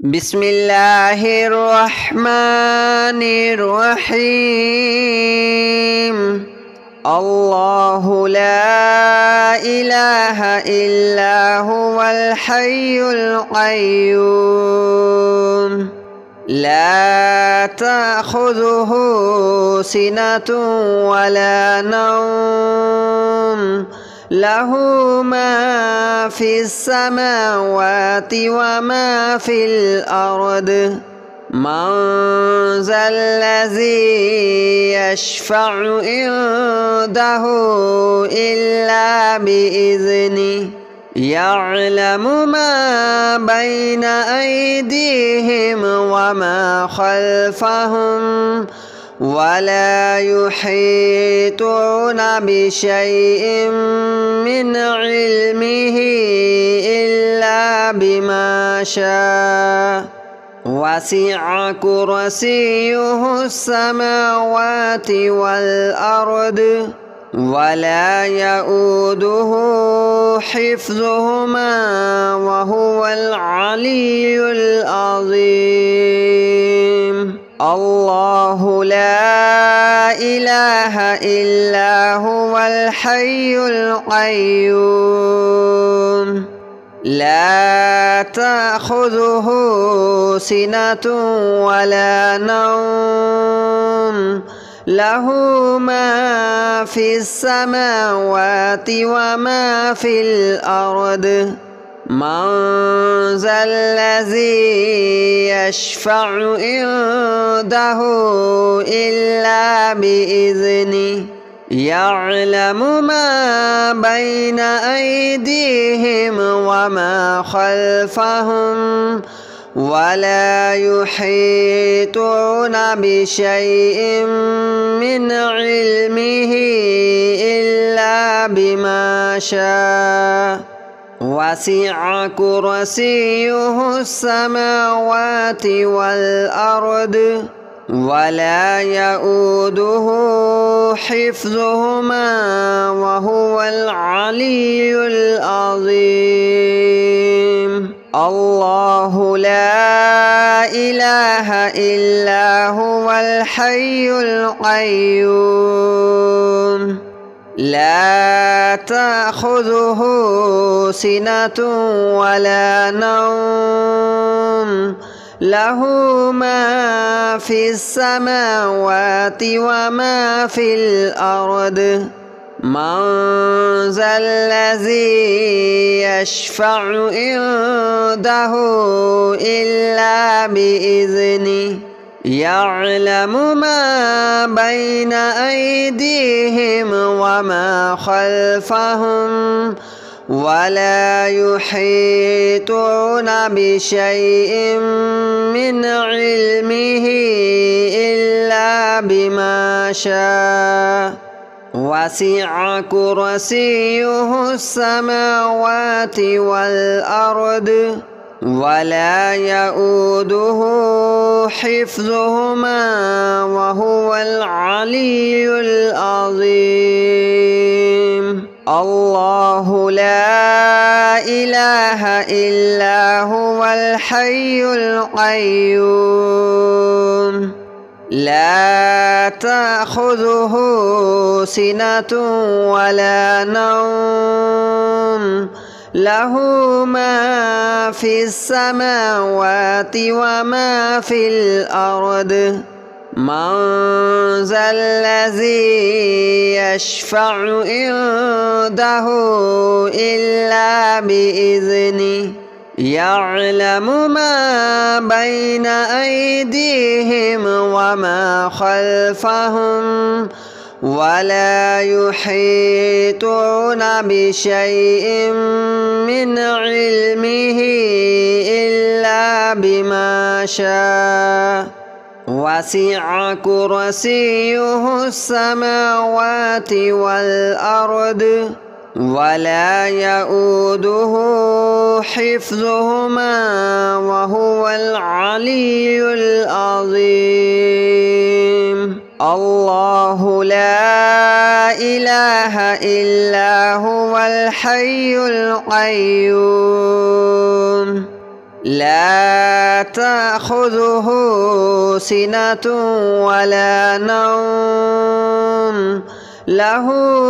بسم الله الرحمن الرحيم. الله لا إله إلا هو الحي القيوم لا تأخذه سنة ولا نوم له ما في السماوات وما في الأرض من ذا الذي يشفع عنده إلا بإذنه يعلم ما بين أيديهم وما خلفهم ولا يحيطون بشيء من علمه إلا بما شاء وسع كرسيه السماوات والأرض ولا يؤوده حفظهما وهو العلي العظيم. الله لا إله إلا هو الحي القيوم لا تأخذه سنة ولا نوم له ما في السماوات وما في الأرض من ذا الذي يشفع عنده إلا بإذنه يعلم ما بين أيديهم وما خلفهم ولا يحيطون بشيء من علمه إلا بما شاء وسع كرسيه السماوات والأرض ولا يؤوده حفظهما وهو العلي العظيم. الله لا إله إلا هو الحي القيوم لا تأخذه سنة ولا نوم له ما في السماوات وما في الأرض من ذا الذي يشفع عنده إلا بإذنه يعلم ما بين أيديهم وما خلفهم ولا يحيطون بشيء من علمه إلا بما شاء وسع كرسيه السماوات والأرض ولا يؤوده حفظهما وهو العلي العظيم. الله لا إله إلا هو الحي القيوم لا تأخذه سنة ولا نوم له ما في السماوات وما في الأرض من ذا الذي يشفع عنده إلا بإذنه يعلم ما بين أيديهم وما خلفهم ولا يحيطون بشيء من علمه إلا بما شاء وسع كرسيه السماوات والأرض ولا يؤوده حفظهما وهو العلي العظيم. الله لا إله إلا هو الحي القيوم لا تأخذه سنة ولا نوم له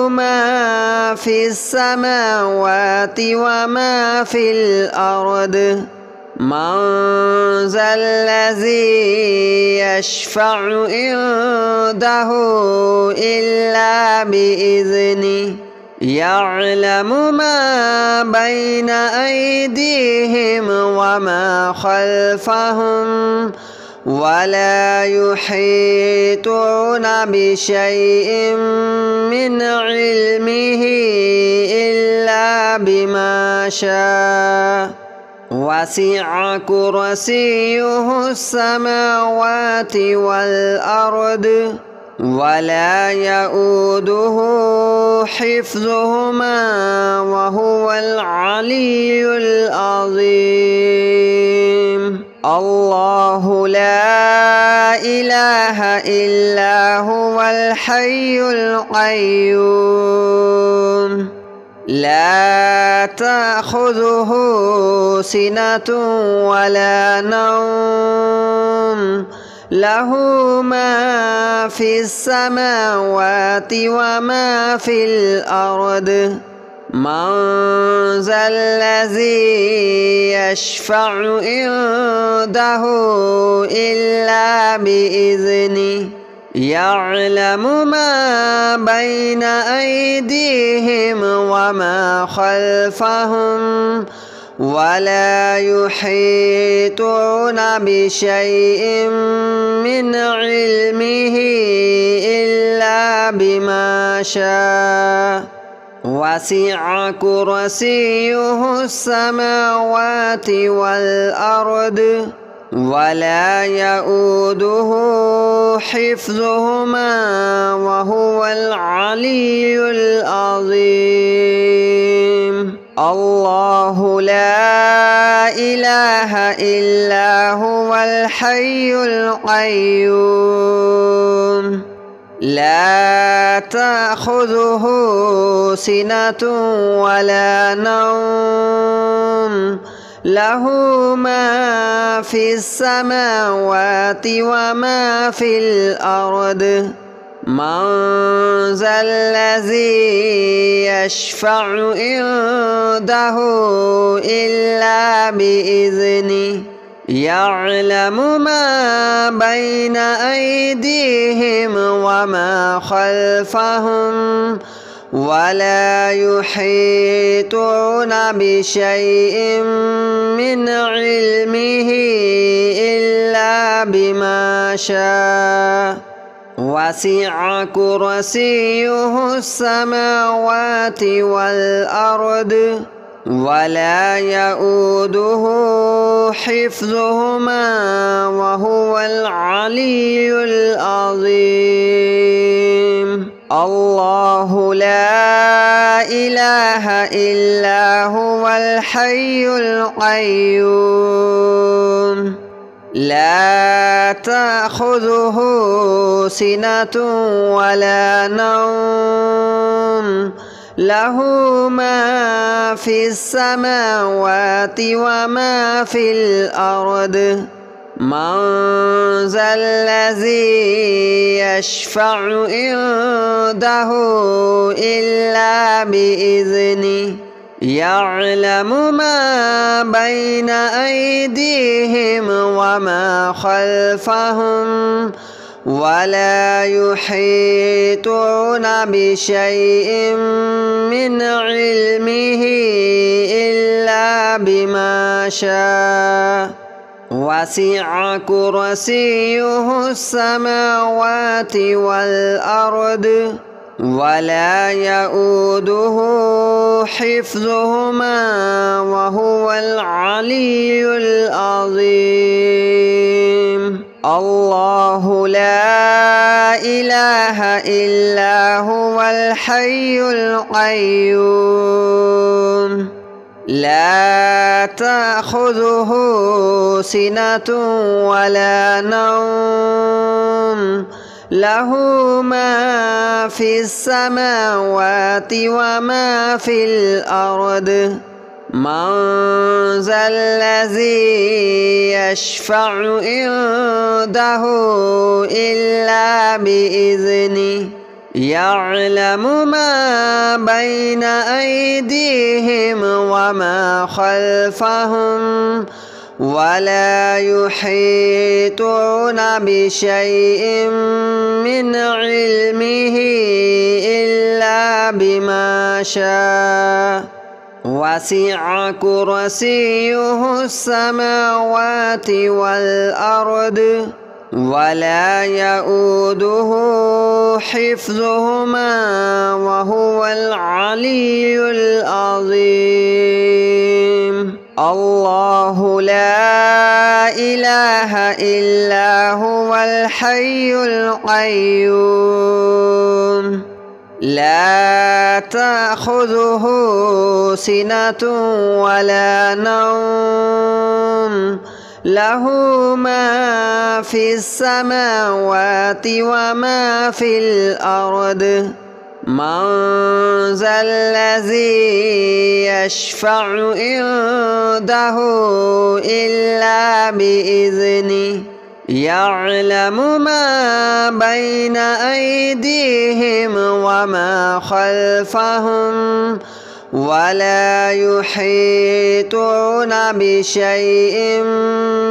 ما في السماوات وما في الأرض من ذا الذي يشفع عنده إلا بإذنه يعلم ما بين أيديهم وما خلفهم ولا يحيطون بشيء من علمه إلا بما شاء وسع كرسيه السماوات والأرض ولا يؤوده حفظهما وهو العلي العظيم الله لا إله إلا هو الحي القيوم لا تأخذه سنة ولا نوم له ما في السماوات وما في الأرض من ذا الذي يشفع عنده إلا بإذنه يعلم ما بين أيديهم وما خلفهم ولا يحيطون بشيء من علمه إلا بما شاء وسع كرسيه السماوات والأرض ولا يؤوده حفظهما وهو العلي العظيم الله لا إله إلا هو الحي القيوم لا تأخذه سنة ولا نوم له ما في السماوات وما في الأرض من ذا الذي يشفع عنده إلا بإذنه يعلم ما بين أيديهم وما خلفهم ولا يحيطون بشيء من علمه إلا بما شاء وسع كرسيه السماوات والأرض ولا يؤوده حفظهما وهو العلي العظيم الله لا إله إلا هو الحي القيوم لا تأخذه سنة ولا نوم له ما في السماوات وما في الأرض من ذا الذي يشفع عنده إلا بإذنه يعلم ما بين أيديهم وما خلفهم ولا يحيطون بشيء من علمه إلا بما شاء وسع كرسيه السماوات والأرض ولا يؤوده حفظهما وهو العلي العظيم الله لا إله إلا هو الحي القيوم لا تأخذه سنة ولا نوم له ما في السماوات وما في الأرض من ذا الذي يشفع عنده إلا بإذنه يعلم ما بين أيديهم وما خلفهم ولا يحيطون بشيء من علمه إلا بما شاء وسع كرسيه السماوات والأرض ولا يؤوده حفظهما وهو العلي العظيم الله لا إله إلا هو الحي القيوم لا تأخذه سنة ولا نوم له ما في السماوات وما في الأرض من ذا الذي يشفع عنده إلا بإذنه يعلم ما بين أيديهم وما خلفهم ولا يحيطون بشيء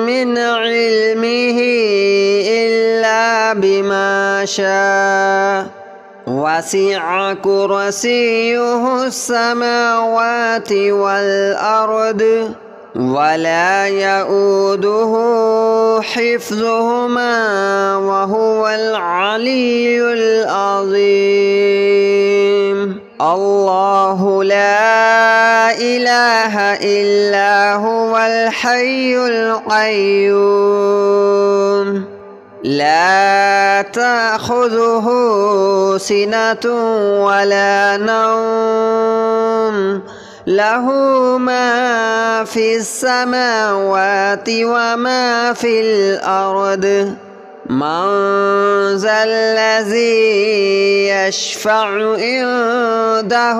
من علمه إلا بما شاء وسع كرسيه السماوات والأرض ولا يؤوده حفظهما وهو العلي العظيم الله لا إله إلا هو الحي القيوم لا تأخذه سنة ولا نوم له ما في السماوات وما في الأرض من ذا الذي يشفع عنده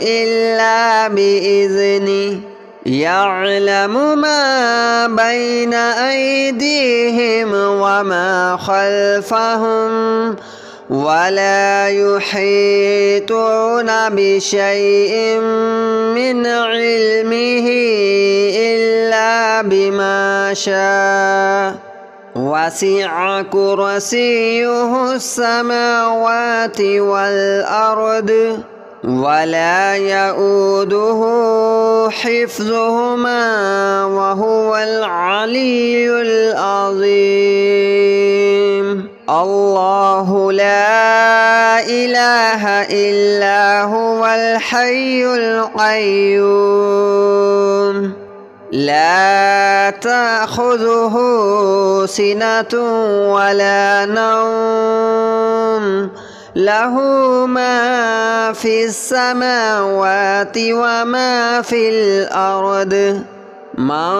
إلا بإذنه يعلم ما بين أيديهم وما خلفهم ولا يحيطون بشيء من علمه إلا بما شاء وسع كرسيه السماوات والأرض ولا يؤوده حفظهما وهو العلي العظيم الله لا إله إلا هو الحي القيوم لا تأخذه سنة ولا نوم له ما في السماوات وما في الأرض من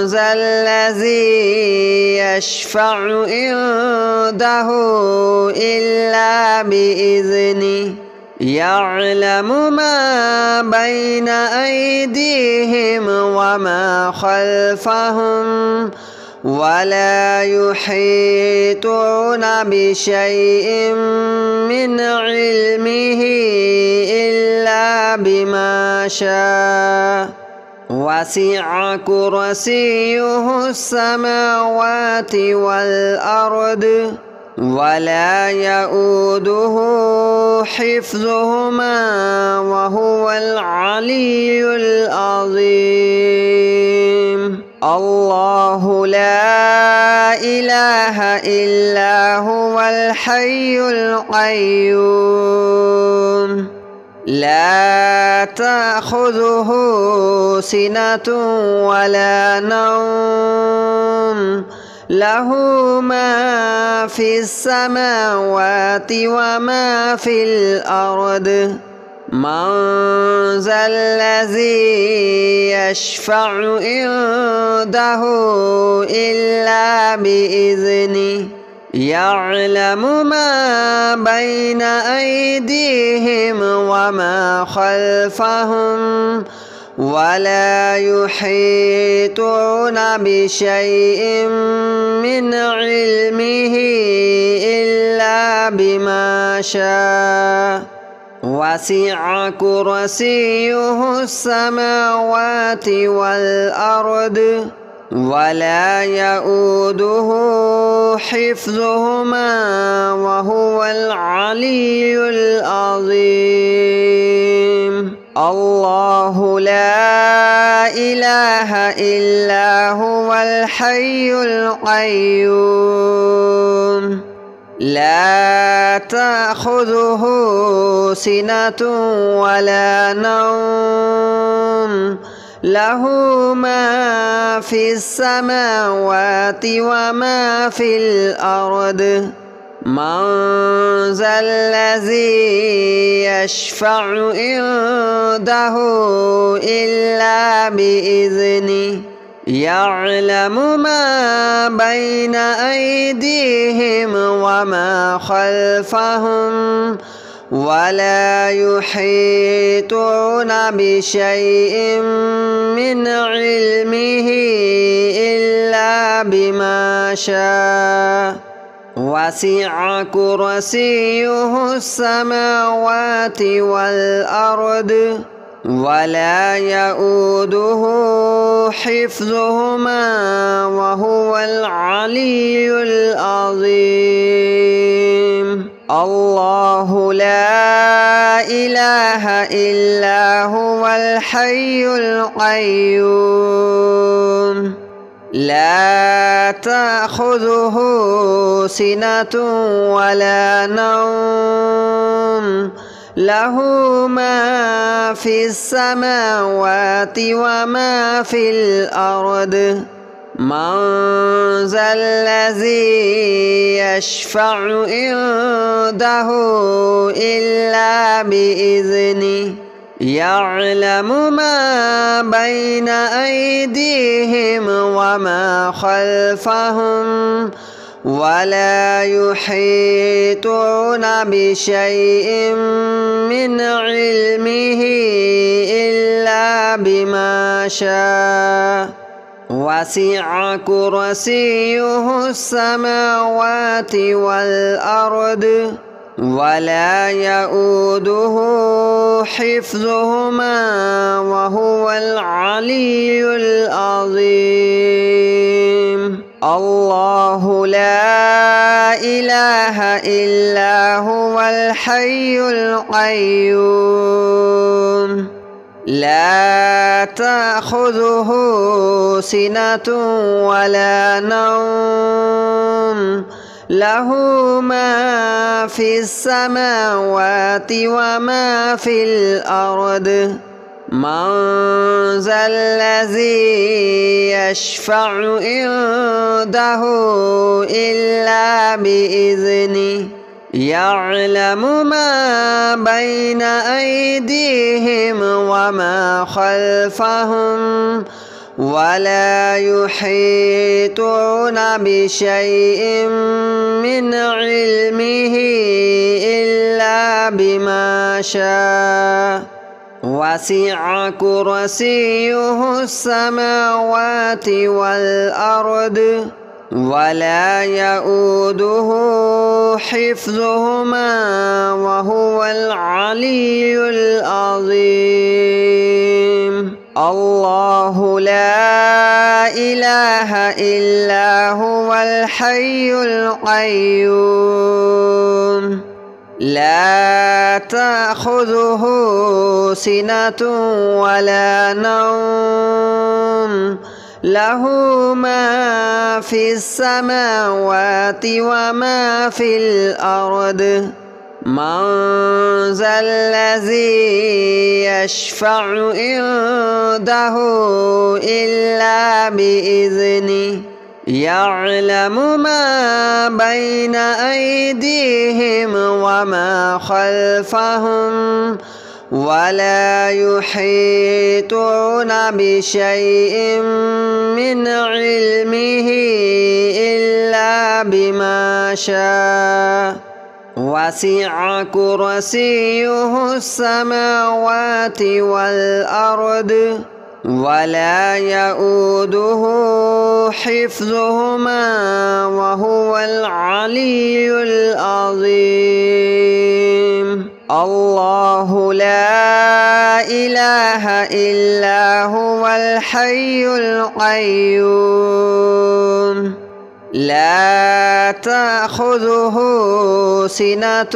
ذا الذي يشفع عنده إلا بإذنه يعلم ما بين أيديهم وما خلفهم ولا يحيطون بشيء من علمه إلا بما شاء وسع كرسيه السماوات والأرض ولا يؤوده حفظهما وهو العلي العظيم الله لا إله إلا هو الحي القيوم لا تأخذه سنة ولا نوم له ما في السماوات وما في الأرض من ذا الذي يشفع عنده إلا بإذنه يعلم ما بين أيديهم وما خلفهم ولا يحيطون بشيء من علمه إلا بما شاء وسع كرسيه السماوات والأرض ولا يؤوده حفظهما وهو العلي العظيم الله لا إله إلا هو الحي القيوم لا تأخذه سنة ولا نوم له ما في السماوات وما في الأرض من ذا الذي يشفع عنده إلا بإذنه يعلم ما بين أيديهم وما خلفهم ولا يحيطون بشيء من علمه إلا بما شاء وسع كرسيه السماوات والأرض ولا يؤوده حفظهما وهو العلي العظيم الله لا إله إلا هو الحي القيوم لا تأخذه سنة ولا نوم له ما في السماوات وما في الأرض من ذا الذي يشفع عنده إلا بإذنه يعلم ما بين أيديهم وما خلفهم ولا يحيطون بشيء من علمه إلا بما شاء وسع كرسيه السماوات والأرض ولا يؤوده حفظهما وهو العلي العظيم الله لا إله إلا هو الحي القيوم لا تأخذه سنة ولا نوم له ما في السماوات وما في الأرض من ذا الذي يشفع عنده إلا بإذنه يعلم ما بين أيديهم وما خلفهم ولا يحيطون بشيء من علمه إلا بما شاء وسع كرسيه السماوات والأرض ولا يؤوده حفظهما وهو العلي العظيم الله لا إله إلا هو الحي القيوم لا تأخذه سنة ولا نوم له ما في السماوات وما في الأرض من ذا الذي يشفع عنده إلا بإذنه يعلم ما بين أيديهم وما خلفهم ولا يحيطون بشيء من علمه إلا بما شاء وسع كرسيه السماوات والأرض ولا يؤوده حفظهما وهو العلي العظيم. الله لا إله إلا هو الحي القيوم لا تأخذه سنة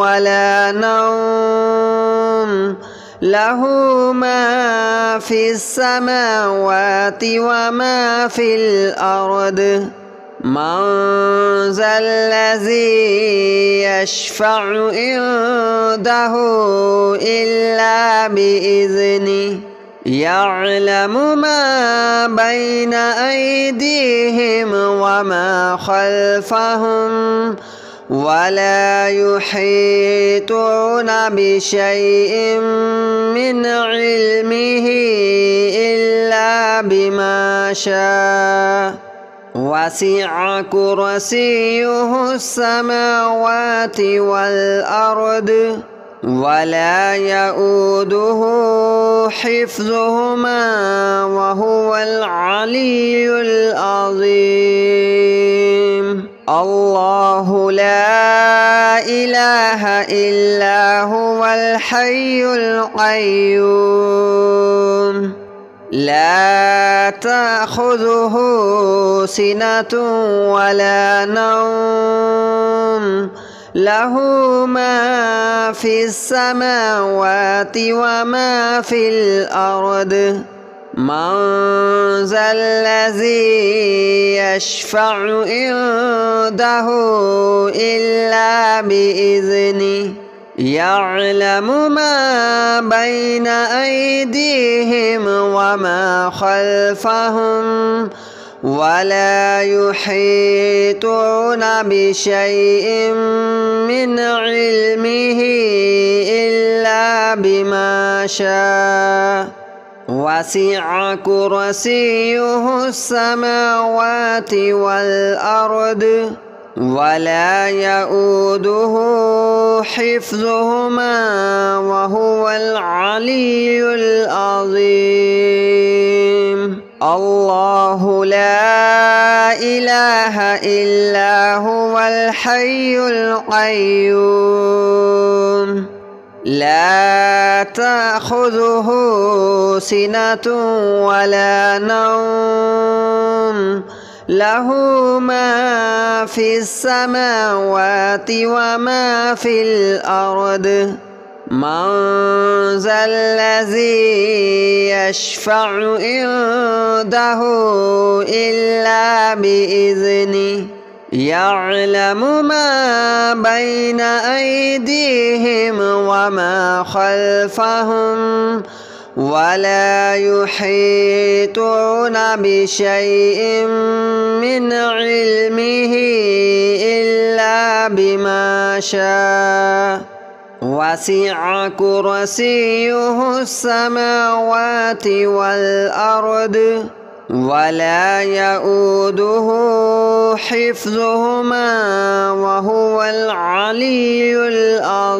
ولا نوم له ما في السماوات وما في الأرض من ذا الذي يشفع عنده إلا بإذنه يعلم ما بين أيديهم وما خلفهم ولا يحيطون بشيء من علمه إلا بما شاء وسع كرسيه السماوات والأرض ولا يؤوده حفظهما وهو العلي العظيم. الله لا إله إلا هو الحي القيوم لا تأخذه سنة ولا نوم له ما في السماوات وما في الأرض من ذا الذي يشفع عنده إلا بإذنه يعلم ما بين أيديهم وما خلفهم ولا يحيطون بشيء من علمه إلا بما شاء وسع كرسيه السماوات والأرض ولا يؤوده حفظهما وهو العلي العظيم. الله لا إله إلا هو الحي القيوم لا تأخذه سنة ولا نوم له ما في السماوات وما في الأرض من ذا الذي يشفع عنده إلا بإذنه يعلم ما بين أيديهم وما خلفهم ولا يحيطون بشيء من علمه إلا بما شاء وسع كرسيه السماوات والأرض ولا يؤوده حفظهما وهو العلي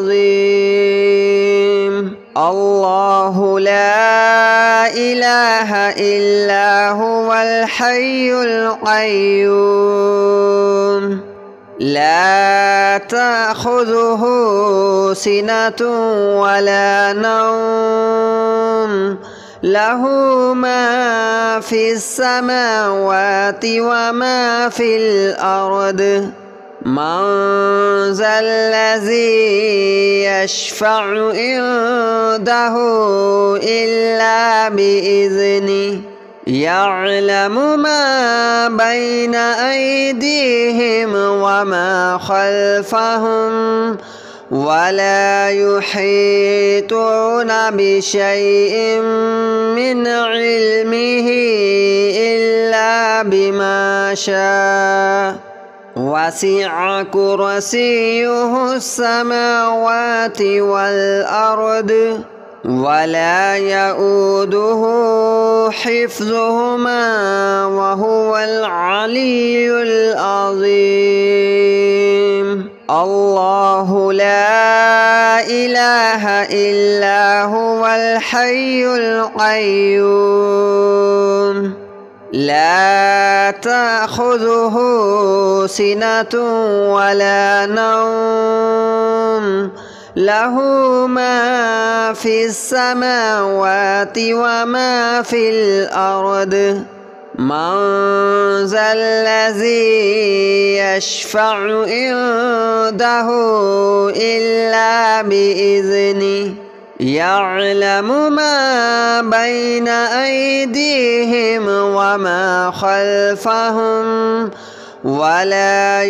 العظيم. الله لا إله إلا هو الحي القيوم لا تأخذه سنة ولا نوم له ما في السماوات وما في الأرض من ذا الذي يشفع عنده إلا بإذنه يعلم ما بين أيديهم وما خلفهم ولا يحيطون بشيء من علمه إلا بما شاء وسع كرسيه السماوات والأرض ولا يؤوده حفظهما وهو العلي العظيم. الله لا إله إلا هو الحي القيوم لا تأخذه سنة ولا نوم له ما في السماوات وما في الأرض من ذا الذي يشفع عنده إلا بإذنه يعلم ما بين أيديهم وما خلفهم ولا